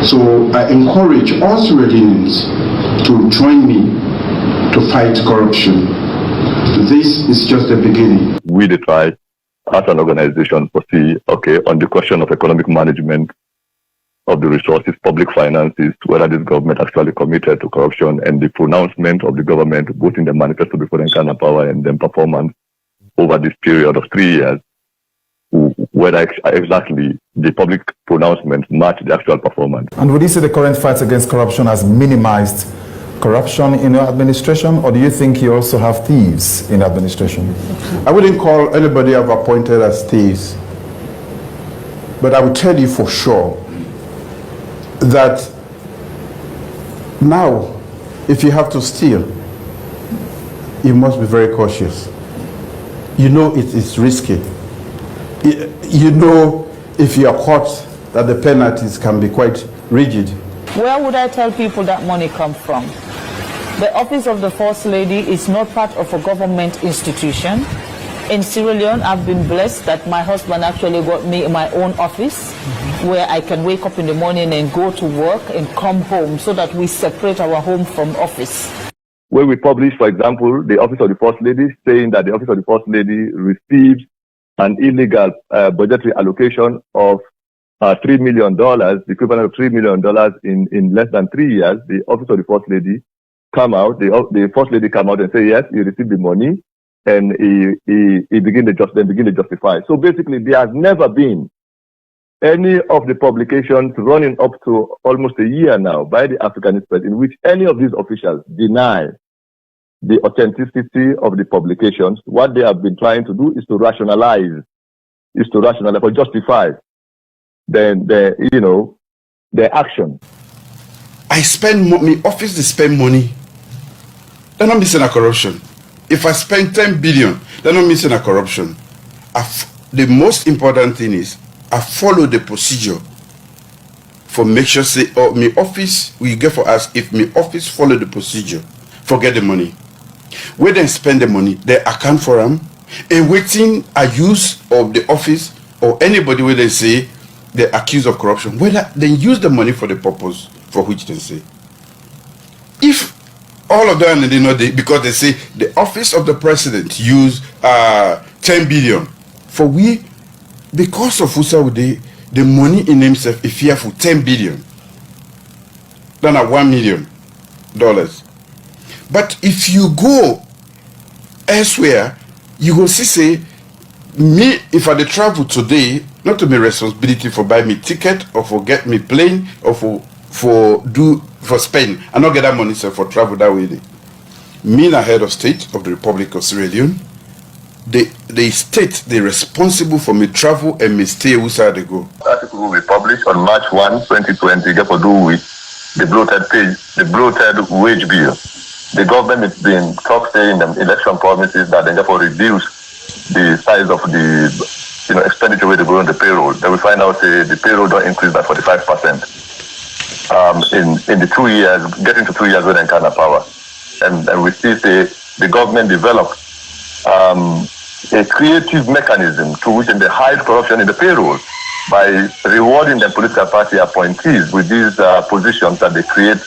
So I encourage all Sudanese to join me to fight corruption. This is just the beginning. We, the tribe, as an organization, foresee, on the question of economic management of the resources, public finances, whether this government actually committed to corruption, and the pronouncement of the government, both in the manifesto before the kind of power and then performance over this period of 3 years, whether exactly the public pronouncement matched the actual performance. And would you say the current fight against corruption has minimized corruption in your administration, or do you think you also have thieves in administration? I wouldn't call anybody I've appointed as thieves, but I will tell you for sure that now, if you have to steal, you must be very cautious. You know it is risky. You know if you are caught that the penalties can be quite rigid. Where would I tell people that money comes from? The office of the First Lady is not part of a government institution. In Sierra Leone, I've been blessed that my husband actually got me my own office where I can wake up in the morning and go to work and come home, so that we separate our home from office. Where we publish, for example, the office of the First Lady, saying that the office of the First Lady receives an illegal budgetary allocation of $3 million, the equivalent of $3 million in less than 3 years. The office of the First Lady the First Lady come out and say, yes, he received the money, and he begin to justify. So basically, there has never been any of the publications running up to almost a year now by the African Express in which any of these officials deny the authenticity of the publications. What they have been trying to do is to rationalize or justify their action. I spend my office, they spend money. They're not missing a corruption. If I spend 10 billion, they're not missing a corruption. The most important thing is I follow the procedure for make sure say, my office, we get for us, if my office follow the procedure, forget the money. Where they spend the money, they account for them, and waiting a use of the office or anybody where they say they're accused of corruption, whether they use the money for the purpose for which they say. If all of them, they know because they say the office of the president use 10 billion for we, because of Usawude, the money in himself is here for 10 billion than at $1 million. But if you go elsewhere, you will see say me, if I travel today, not to be responsibility for buy me ticket or for get me plane or for spend. I not get that money sir, for travel that way. Me, the head of state of the Republic of Sierra Leone, the state they responsible for me travel and me stay outside they go. Article will be published on March 1, 2020. Get to do with the bloated wage bill. The government has been saying in the election promises that they therefore reduce the size of the expenditure where they go on the payroll. Then we find out the payroll don't increase by 45%. In the 2 years, getting to 2 years when they kind of power. And we see the government developed a creative mechanism to which they hide corruption in the payroll by rewarding the political party appointees with these positions that they create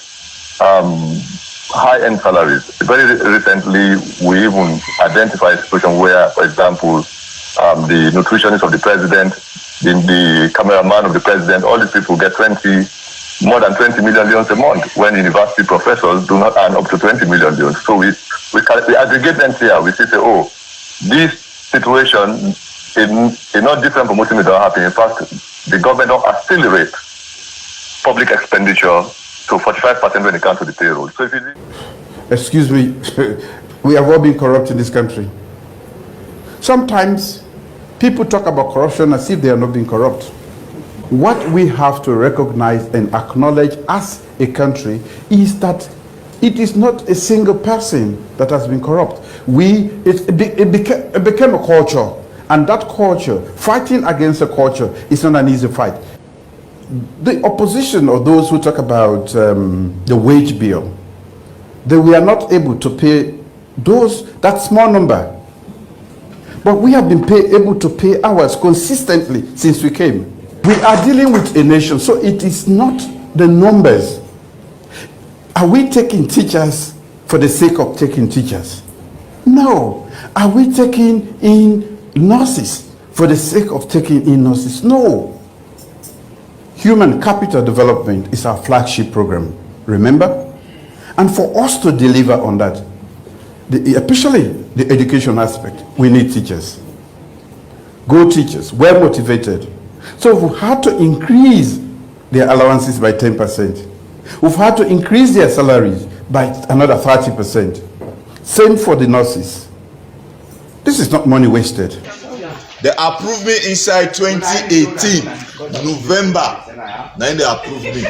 high-end salaries. Very recently, we even identified a situation where, for example, the nutritionist of the president, the cameraman of the president, all these people get more than 20 million leones a month, when university professors do not earn up to 20 million leones. So we aggregate them here. We say, this situation is not different from what don't happen. In fact, the government don't accelerate public expenditure to 45% when it comes to the payroll. So if you excuse me, we have all been corrupt in this country. Sometimes people talk about corruption as if they are not being corrupt. What we have to recognize and acknowledge as a country is that it is not a single person that has been corrupt. It became a culture, and that culture, fighting against a culture, is not an easy fight. The opposition, or those who talk about the wage bill, they were not able to pay that small number. But we have been able to pay ours consistently since we came. We are dealing with a nation, so it is not the numbers. Are we taking teachers for the sake of taking teachers? No. Are we taking in nurses for the sake of taking in nurses? No. Human capital development is our flagship program, remember? And for us to deliver on that, especially the education aspect, we need teachers. Good teachers, well motivated. So we've had to increase their allowances by 10%. We've had to increase their salaries by another 30%. Same for the nurses. This is not money wasted. They approved me inside 2018, November. Now they approved me.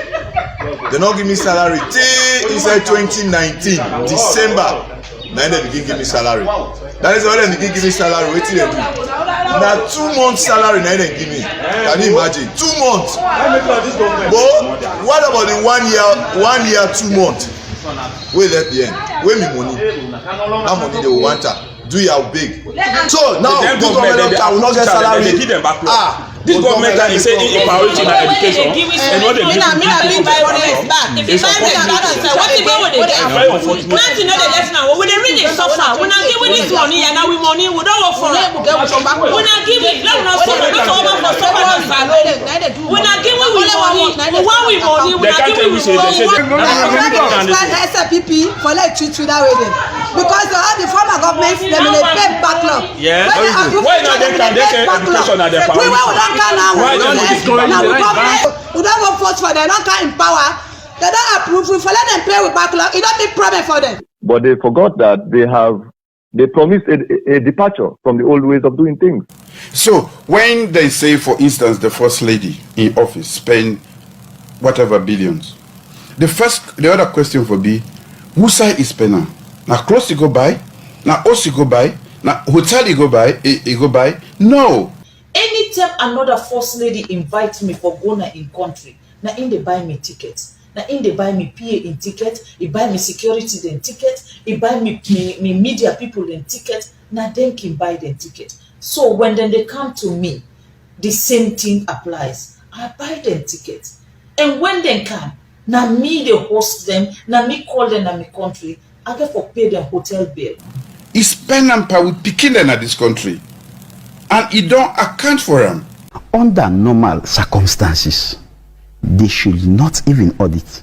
They don't give me salary till inside 2019, December. Now they begin give me salary. That is why they begin give me salary. Wait till they do. Now 2 months salary now they give me. Can you imagine? 2 months. But what about the 1 year, 2 months? Wait at the end. Wait me money. How money they will want her? Do your big. So now this government will not get salary. They give them back. This government is saying a priority in education. And what they give What if you buy Plenty know the lesson now. When they read it suffer, when I give this money and now we money, we don't work for it. When I give it, let us suffer. Not over for someone. When I give it with money, when we money, when I give it with money. SPP for like treat that way then. Because all the former governments they will pay backlog. Yeah. Why not they can education at their we don't can now. We don't go vote for them. Don't can empower. They don't approve. We for let them pay with backlog. It don't be problem for them. But they forgot that they promised a departure from the old ways of doing things. So when they say, for instance, the first lady in office spend whatever billions, the other question would be, whose side is spending? Now clothes you go buy, now house you go buy, now hotel you go buy, No. Anytime another first lady invites me for Ghana in country, now in they buy me tickets. Now in they buy me PA in ticket, he buy me security in ticket, he buy me media people in ticket, now then can buy the ticket. So when then they come to me, the same thing applies. I buy them tickets. And when they come, now me they host them, now me call them in my country, I get for pay them hotel bill. It's pen and power with picking them at this country. And it don't account for them. Under normal circumstances, they should not even audit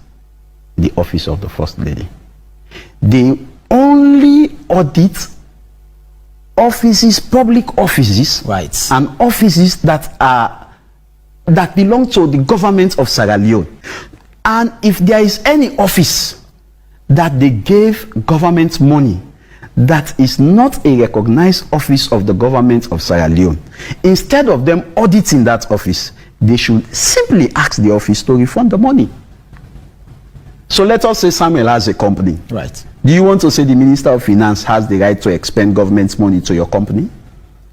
the office of the First Lady. They only audit offices, public offices, right, and offices that belong to the government of Sierra Leone. And if there is any office that they gave government money that is not a recognized office of the government of Sierra Leone, instead of them auditing that office, they should simply ask the office to refund the money. So let us say Samuel has a company. Right. Do you want to say the Minister of Finance has the right to expend government money to your company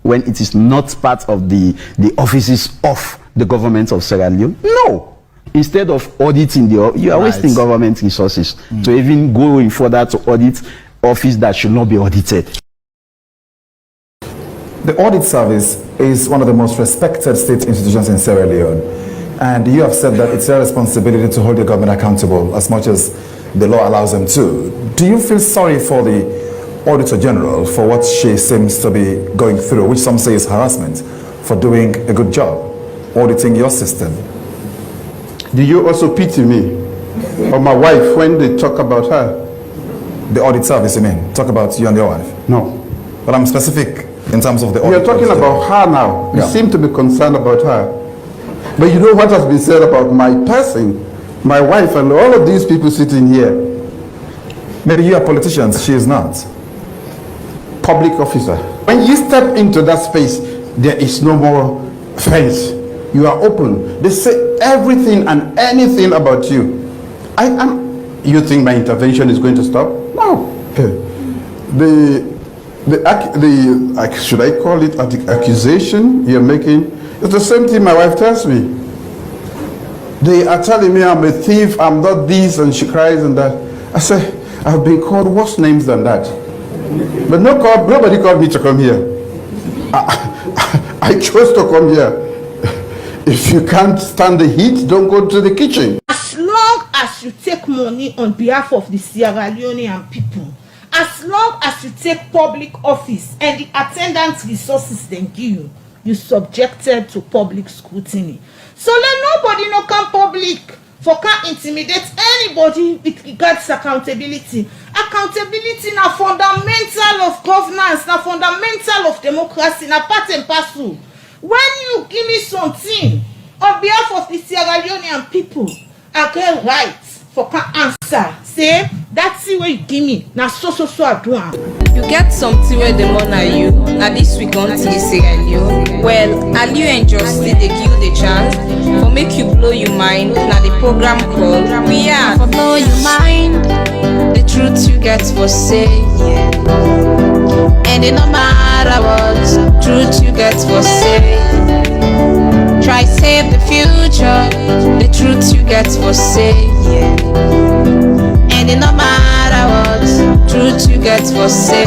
when it is not part of the offices of the government of Sierra Leone? No. Instead of auditing you are wasting government resources to even go in further to audit office that should not be audited. The audit service is one of the most respected state institutions in Sierra Leone, and you have said that it's their responsibility to hold the government accountable as much as the law allows them to. Do you feel sorry for the Auditor General for what she seems to be going through, which some say is harassment, for doing a good job auditing your system? Do you also pity me or my wife when they talk about her? The audit service, you mean? Talk about you and your wife? No. But I'm specific in terms of the audit. You're talking about her now. You seem to be concerned about her. But you know what has been said about my person, my wife, and all of these people sitting here? Maybe you are politicians, she is not. Public officer. When you step into that space, there is no more fence. You are open. They say everything and anything about you. You think my intervention is going to stop? No. Should I call it the accusation you're making? It's the same thing my wife tells me. They are telling me I'm a thief, I'm not this, and she cries and that. I say, I've been called worse names than that. But nobody called me to come here. I chose to come here. If you can't stand the heat, don't go to the kitchen. As long long as you take money on behalf of the Sierra Leonean people, as long as you take public office and the attendant resources they give you, you subjected to public scrutiny. So let nobody no come public for can intimidate anybody with regards to accountability. Accountability na fundamental of governance, na fundamental of democracy, na part and parcel. When you give me something on behalf of the Sierra Leonean people, I get right for can answer. Say that's the way you give me. Na so I do. You get something where the money are you. Now this week on to Sierra Leone. Well, are you and Justin they give you the chance for make you blow your mind. Now the program called We Are for Blow Your Mind. The truth you get for say, yeah. And it no matter what truth you get for say. Try save the future. The truth you get for say, yeah. And it no matter what truth you get for say.